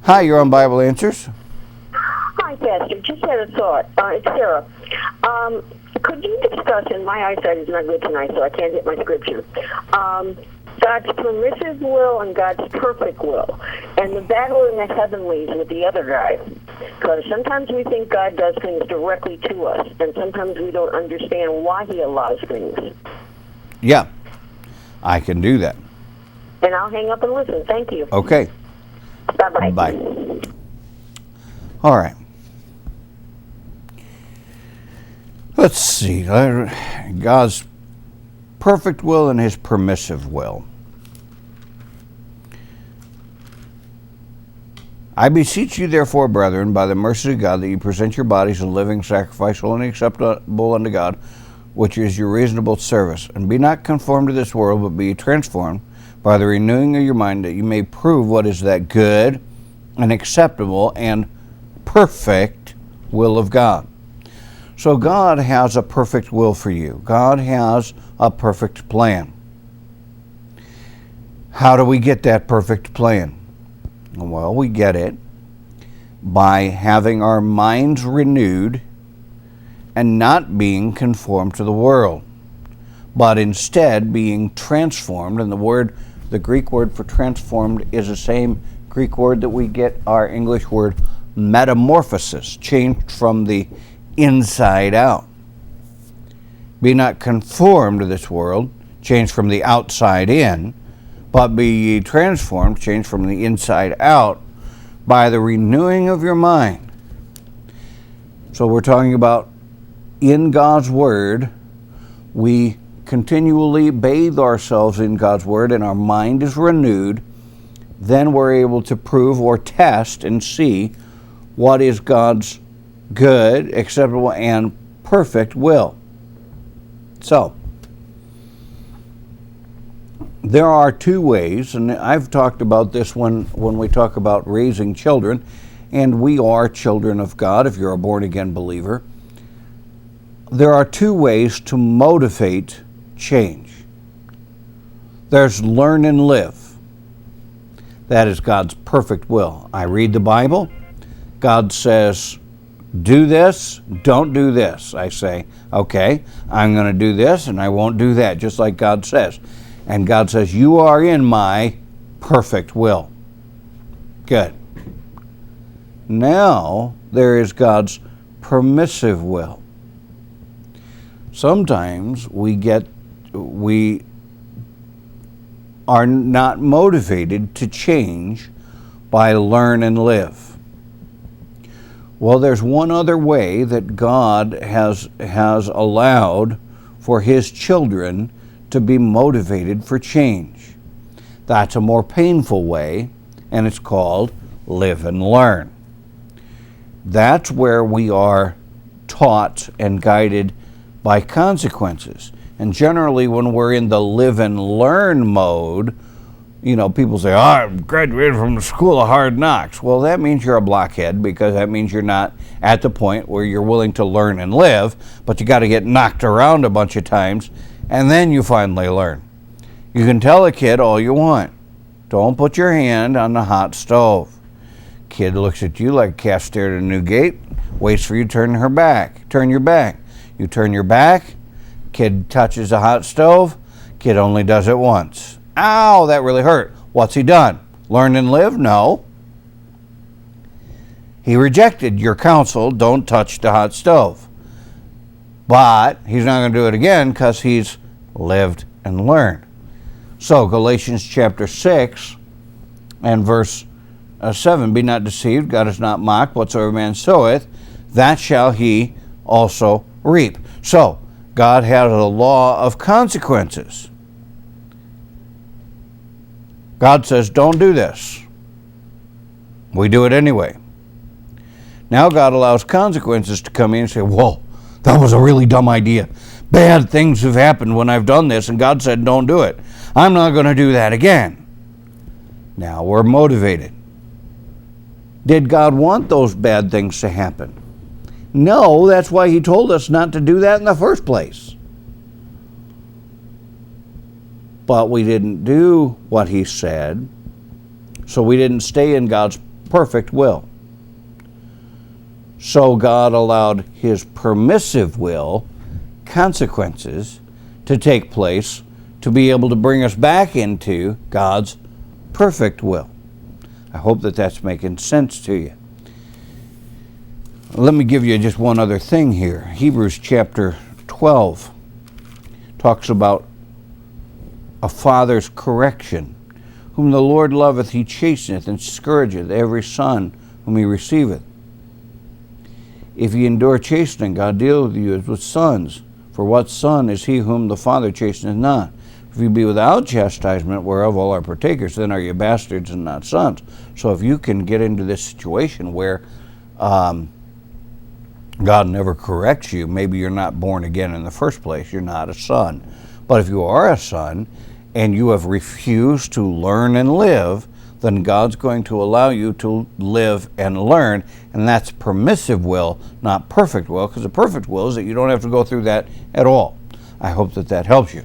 Hi, you're on Bible Answers. Hi, Pastor. Just had a thought. It's Sarah. Could you discuss, and my eyesight is not good tonight, so I can't get my scripture, God's permissive will and God's perfect will, and the battle in the heavenlies with the other guy? Because sometimes we think God does things directly to us, and sometimes we don't understand why he allows things. Yeah, I can do that. And I'll hang up and listen. Thank you. Okay. Bye-bye. Bye. All right. Let's see. God's perfect will and his permissive will. I beseech you, therefore, brethren, by the mercy of God, that you present your bodies a living sacrifice, holy and acceptable unto God, which is your reasonable service. And be not conformed to this world, but be transformed by the renewing of your mind, that you may prove what is that good and acceptable and perfect will of God. So God has a perfect will for you. God has a perfect plan. How do we get that perfect plan? Well, we get it by having our minds renewed and not being conformed to the world, but instead being transformed. And the Greek word for transformed is the same Greek word that we get our English word metamorphosis, changed from the inside out. Be not conformed to this world, changed from the outside in, but be ye transformed, changed from the inside out, by the renewing of your mind. So we're talking about in God's Word, we continually bathe ourselves in God's Word and our mind is renewed. Then we're able to prove or test and see what is God's good, acceptable, and perfect will. So, there are two ways, and I've talked about this when we talk about raising children, and we are children of God if you're a born-again believer. There are two ways to motivate change. There's learn and live. That is God's perfect will. I read the Bible. God says, do this, don't do this. I say, okay, I'm going to do this and I won't do that, just like God says. And God says, you are in my perfect will. Good. Now, there is God's permissive will. Sometimes we are not motivated to change by learn and live. Well, there's one other way that God has allowed for his children to be motivated for change. That's a more painful way, and it's called live and learn. That's where we are taught and guided by consequences. And generally when we're in the live and learn mode, people say, I graduated from the school of hard knocks. Well, that means you're a blockhead, because that means you're not at the point where you're willing to learn and live, but you got to get knocked around a bunch of times, and then you finally learn. You can tell a kid all you want. Don't put your hand on the hot stove. Kid looks at you like a calf stared at a new gate, waits for you to turn your back. You turn your back, kid touches the hot stove, kid only does it once. Ow, that really hurt. What's he done? Learn and live? No. He rejected your counsel, don't touch the hot stove. But he's not going to do it again because he's lived and learned. So Galatians chapter 6 and verse 7, be not deceived, God is not mocked, whatsoever man soweth, that shall he also reap. So God has a law of consequences. God says, don't do this. We do it anyway. Now God allows consequences to come in and say, whoa, that was a really dumb idea. Bad things have happened when I've done this, and God said, don't do it. I'm not going to do that again. Now we're motivated. Did God want those bad things to happen? No, that's why he told us not to do that in the first place. But we didn't do what he said, so we didn't stay in God's perfect will. So God allowed his permissive will, consequences, to take place to be able to bring us back into God's perfect will. I hope that that's making sense to you. Let me give you just one other thing here. Hebrews chapter 12 talks about a father's correction. Whom the Lord loveth, he chasteneth and scourgeth every son whom he receiveth. If ye endure chastening, God dealeth with you as with sons. For what son is he whom the Father chasteneth not? If you be without chastisement, whereof all are partakers, then are ye bastards and not sons. So if you can get into this situation where God never corrects you, maybe you're not born again in the first place, you're not a son. But if you are a son and you have refused to learn and live, then God's going to allow you to live and learn, and that's permissive will, not perfect will, because the perfect will is that you don't have to go through that at all. I hope that that helps you.